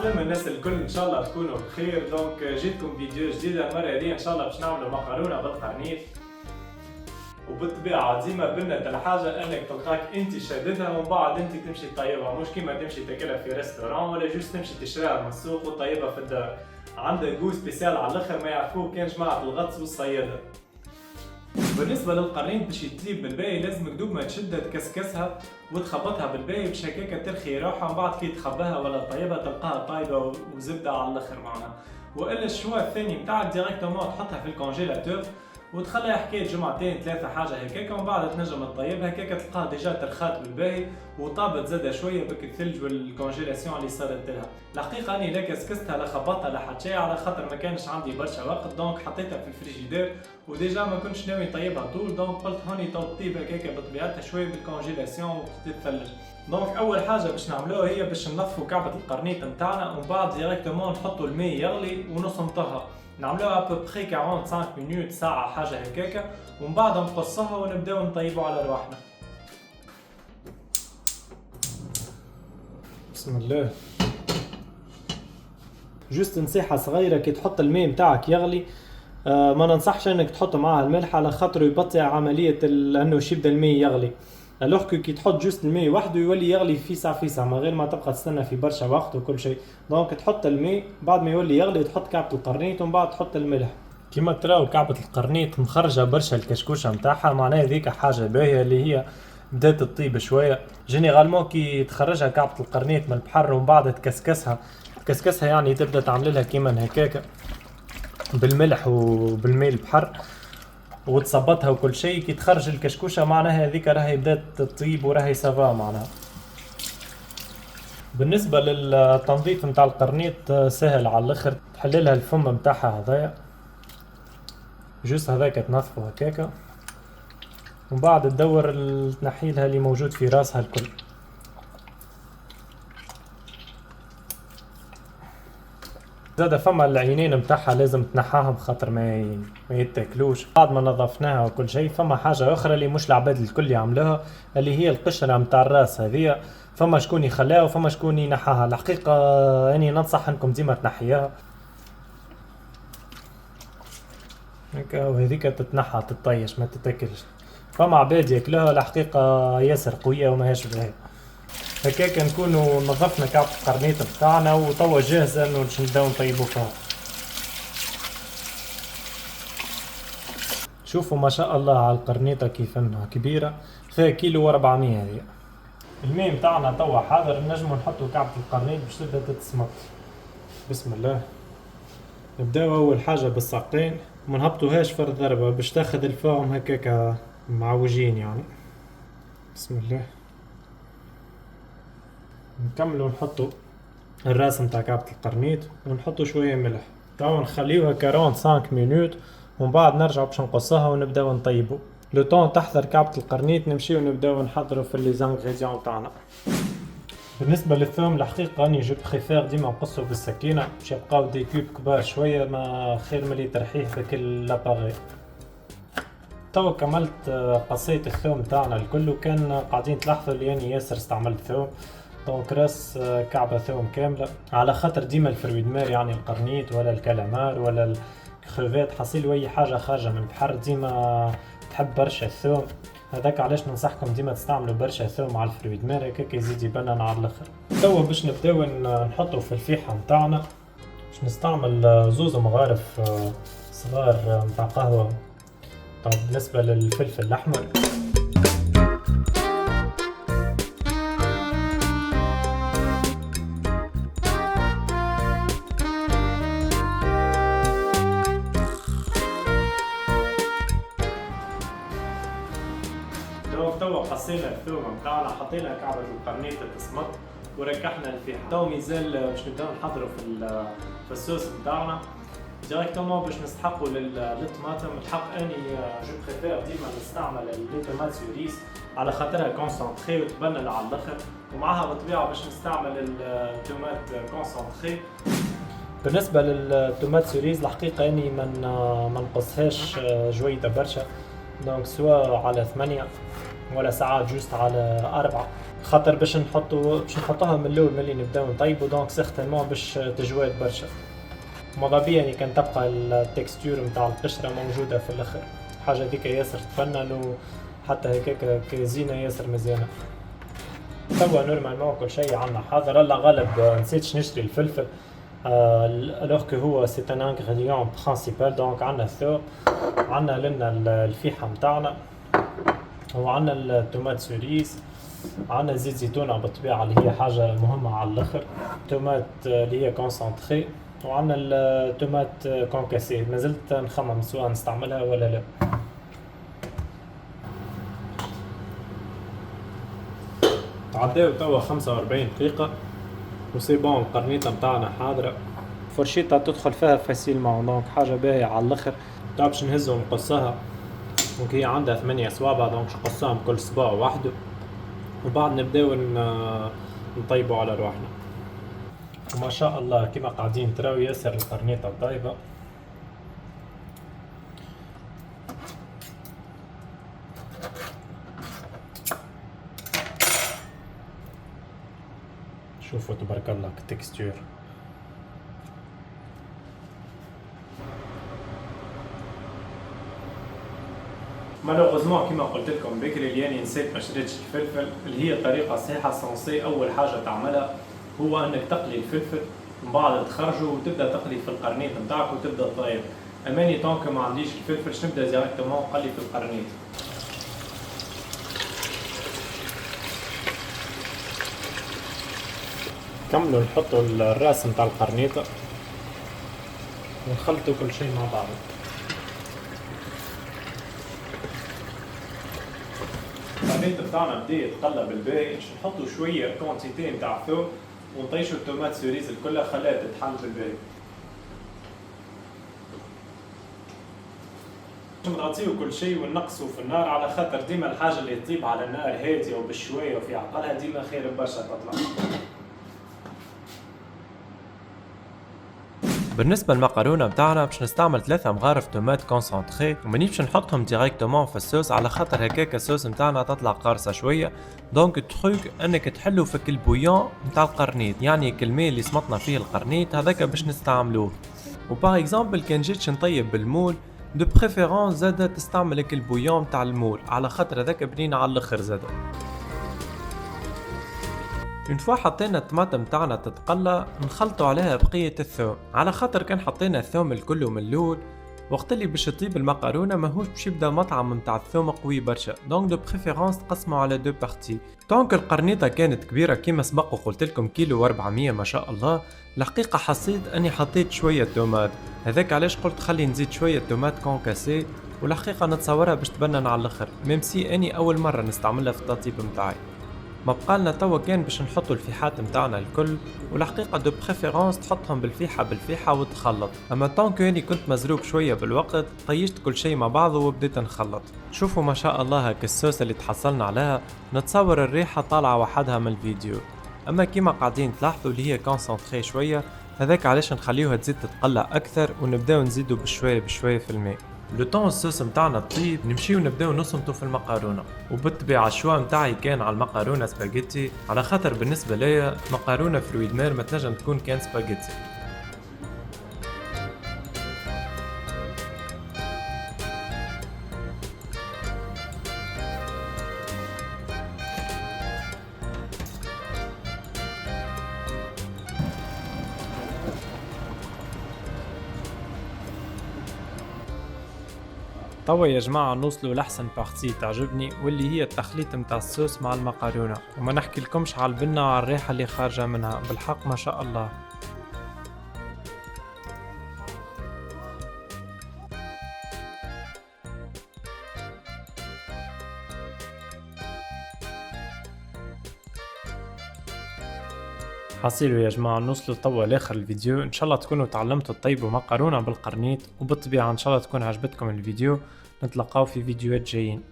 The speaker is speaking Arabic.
عسلامة الناس الكل، ان شاء الله تكونوا بخير. دونك جيتكم فيديو جديد المرة هذه ان شاء الله باش نعملوا مقارونة بالقرنيط. وبالطبيعة ديما بنت الحاجة انك تلقاك انت شاددها ومن بعد انت تمشي تطيبها، مش كيما تمشي تاكلها في ريستوران ولا جوست تمشي تشريها من السوق وتطيبها في الدار. عندها جو سبيسيال على الاخر ما يعرفوه كان جماعة الغطس والصيادة. بالنسبة للقرنيط باش يطيب بالباهي لازمك دوب ما تشدها تكسكسها وتخبطها بالباهي باش هكاكا ترخي روحها، ومن بعد كي تخباها ولا طيبها تلقاها طايبة وزبدة على الاخر معناها. والا الشوا الثاني بتاعك ديريكتومون تحطها في الكونجيلاتور وتخليها حكاية جمعتين ثلاثة حاجة هكاكا، ومن بعد تنجم تطيبها هكاكا تلقاها ديجا ترخات بالباهي وطابت زادة شوية بك الثلج والكونجيلاسيون اللي صارت لها. الحقيقة اني لا كسكستها لا خبطتها لا حتى شيء على خاطر ما كانش عندي برشا وقت، دونك حطيتها في الفريجيدير وديجا ما كنتش ناوي نطيبها طول، دونك قلت هوني تطيب هكاكا بطبيعتها شوية بالكونجيلاسيون وتتثلج. دونك اول حاجة باش نعملوها هي باش ننظفوا كعبة القرنيط نتاعنا، ومن بعد ديريكتومون نحطوا الماء يغلي ونصمتها، نعملوها ابوبخي 45 مينوت ساعة حاجة هكاكا، ومن بعد نقصها ونبداو نطيبوا على رواحنا. بسم الله. جوست نصيحة صغيرة، كي تحط الماء متاعك يغلي ما ننصحش انك تحط معها الملح على خاطر يبطئ عملية انه يبدا الماء يغلي. الوغ كي تحط جوست الماء وحده يولي يغلي فيسع من غير ما تبقى تستنى في برشا وقت وكل شيء. دونك تحط الماء بعد ما يولي يغلي تحط كعبة القرنيط ومن بعد تحط الملح. كيما تراو كعبة القرنيط مخرجة برشا الكشكوشة متاعها، معناها ذيك حاجة باهية اللي هي بدات تطيب شوية. جينيرالمون كي تخرجها كعبة القرنيط من البحر ومن بعد تكسكسها يعني تبدا تعمل لها كيما هكاكا بالملح وبالماء البحر وتصبتها وكل شيء. كي تخرج الكشكوشه معناها هذيك راهي بدات تطيب وراهي سافا معناها. بالنسبه للتنظيف نتاع القرنيط سهل على الاخر، تحللها الفم نتاعها هذايا جوست هذاك تنظفه هكاكا، ومن بعد تدور تنحيلها اللي موجود في راسها الكل. زاد فما العينين متاعها لازم تنحاهم خاطر ما يتاكلوش. بعد ما نظفناها وكل شيء فما حاجه اخرى اللي مش العباد الكل يعملوها، اللي هي القشره متاع الراس هذه. فما شكون يخلاها وفما شكون ينحاها. الحقيقه اني ننصح انكم ديما تنحيها هكا، وهذيك تتنحى تطيش ما تتاكلش. فما عباد ياكلوها الحقيقه ياسر قويه وماهيش باهيه. هكاك نكونوا نظفنا كعبة القرنيط بتاعنا وتوا جاهزة انه باش نبداو نطيبو فيها. شوفوا ما شاء الله على القرنيطة كيف انها كبيرة، فيها كيلو و400 هذه. الماء متاعنا توا حاضر، نجمو نحطو كعبة القرنيط باش تبدا تتسمط. بسم الله. نبداو اول حاجة بالساقين، ما نهبطوهاش في الضربة باش تاخذ الفوم هكاكا معوجين يعني. بسم الله. نكملوا نحطوا الراس نتاع كعبة القرنيط ونحطوا شوية ملح. توا نخليوها 45 مينوت ومن بعد نرجعوا باش نقصها ونبداو نطيبوا. لو طون تحضر كعبة القرنيط نمشيو نبداو نحضروا في لي زانغريديون تاعنا. بالنسبة للثوم الحقيقة اني جو بريفير ديما نقصو بالسكينة باش يبقاو دي كوب كبار شوية، ما خير ملي ترحيه في كل لاباغي. توا كملت قصيت الثوم تاعنا الكل، وكان قاعدين تلاحظوا اللي اني ياسر استعملت ثوم. دونك راس كعبة ثوم كاملة، على خاطر ديما الفرويد مار يعني القرنيط ولا الكالامار ولا الكروفيت حصيل واي حاجة خارجة من البحر ديما تحب برشا الثوم. هذاك علاش ننصحكم ديما تستعملوا برشا ثوم على الفرويد مار، هكاك يزيد يبنن على الاخر. توا باش نبداو نحطو في الفيحة متاعنا، باش نستعمل زوز مغارف صغار متاع قهوة. طب بالنسبة للفلفل الأحمر توا قصينا الثوم متاعنا، حطينا كعبة القرنيط تصمت وركحنا الفيحة. توا مازال باش نبداو نحضروا في الصوص متاعنا ديريكتومون باش نستحقوا للطماطم. الحق اني جو بريفير ديما نستعمل لي طوماط سوريس على خاطرها كونسونطري وتبنن على الاخر، ومعها بالطبيعة باش نستعمل الطوماط كونسونطري. بالنسبة للطوماط سوريس الحقيقة اني ما نقصهاش جويدة برشا، دونك سوا على 8 ولا ساعات جوست على 4. خاطر باش نحطوها من الاول ملي نبداو نطيبو، دونك سيغتينمون باش تجواد برشا. ماذا بيا يعني كان تبقى التكستور متاع القشرة موجودة في الاخر، حاجة ديك ياسر تفنن وحتى هكاك كزينة ياسر مزيانة. توا نورمالمون كل شيء عندنا حاضر. الله غالب نسيتش نشري الفلفل الوغ كو هو سي ان انغريديون برينسيبال. دونك عندنا الثوم، عندنا لنا الفيحة متاعنا، وعندنا التومات سوريز، عندنا زيت زيتونة بالطبيعة اللي هي حاجة مهمة على الاخر، تومات اللي هي كونسونطري، وعندنا التومات كونكاسي. مازلت نخمم سواء نستعملها ولا لا. عداو توا 45 دقيقة وسي بون. القرنيطة متاعنا حاضرة، فرشيتها تدخل فيها فاسيلمون، دونك حاجة باهية على الاخر. توا باش نهزو ونقصها، دونك هي عندها 8 صوابع، دونك نقصها بكل صباع وحده، وبعد نبداو نطيبو على رواحنا. وما شاء الله كما قاعدين تراو ياسر القرنيطة طيبة. شوفوا تبارك الله التكستور. مالوغوزمون كيما قلت لكم بكري اللي نسيت ما شريتش الفلفل، اللي هي الطريقه الصحيحه سونسي. اول حاجه تعملها هو انك تقلي الفلفل، ومن بعد تخرجه وتبدا تقلي في القرنيط نتاعك وتبدا تطيب. اماني طونك ما عنديش الفلفل شنبدا ديريكتومون نقلي في القرنيط. كملوا نحطوا الراس نتاع القرنيطه ونخلطوا كل شيء مع بعض. القرنيط بتاعنا بدا يتقلى بالباهي، باش نحطوا شويه كونتيتي نتاع ثوم ونطيشوا التومات سوريز الكلها خلاها تتحل بالباهي. باش نغطيو كل شيء ونقصوا في النار، على خاطر ديما الحاجه اللي تطيب على نار هاديه وبالشويه وفي عقلها ديما خير برشا تطلع. بالنسبة للمقارونة متاعنا باش نستعمل 3 مغارف تومات كونسونطري، ومانيش باش نحطهم ديريكتومون في الصوص على خاطر هكاك الصوص متاعنا تطلع قارصة شوية. دونك التروك انك تحلو في البويون متاع القرنيط، يعني الماء اللي سمطنا فيه القرنيط هذاك باش نستعملوه. وبار اكزامبل كان جيتش نطيب بالمول دو بريفيرونس زادا تستعمل البويون متاع المول، على خاطر هذاك بنين على الاخر زادا. اون فوا حطينا الطماطم تاعنا تتقلى نخلطوا عليها بقية الثوم، على خاطر كان حطينا الثوم الكل من الاول وقت اللي باش تطيب المقارونه ماهوش باش يبدا مطعم نتاع الثوم قوي برشا. دونك دو بريفيرونس تقسموا على دو بارتي. دونك القرنيطه كانت كبيره كيما سبق وقلت لكم كيلو و400 ما شاء الله. الحقيقه حسيت اني حطيت شويه تومات، هذاك علاش قلت خلي نزيد شويه تومات كونكاسي، والحقيقه نتصورها باش تبنن على الاخر، ميم سي اني اول مره نستعملها في التطيب متاعي. ما بقالنا توا كان باش نحطوا الفيحات متاعنا الكل، والحقيقه دو بريفيرونس تحطهم بالفيحه وتخلط. اما طونك اني كنت مزروب شويه بالوقت طيشت كل شيء مع بعضه وبديت نخلط. شوفوا ما شاء الله هاك الصوص اللي تحصلنا عليها، نتصور الريحه طالعه وحدها من الفيديو. اما كيما قاعدين تلاحظوا اللي هي كونسونطري شويه، هذاك علاش نخليوها تزيد تتقلى اكثر ونبداو نزيدوا بشويه في الماء. لو طون الصوص متاعنا طيب نمشيو نبداو نصمتو في المقارونه. وبالطبيعه الشوا متاعي كان على المقارونه سباغيتي، على خاطر بالنسبه ليا مقارونه فرويد مير ما تنجم تكون كان سباغيتي. توا يا جماعة نوصلوا لأحسن بارتي تعجبني، واللي هي التخليط متاع الصوص مع المقارونة. وما نحكي لكمش على البنة وعلى الريحة اللي خارجة منها، بالحق ما شاء الله. حصيلوا يا جماعة نوصلوا توا لاخر الفيديو. ان شاء الله تكونوا تعلمتوا تطيبوا مقارونة بالقرنيط، وبالطبيعة ان شاء الله تكون عجبتكم الفيديو. نتلقاو في فيديوهات جايين.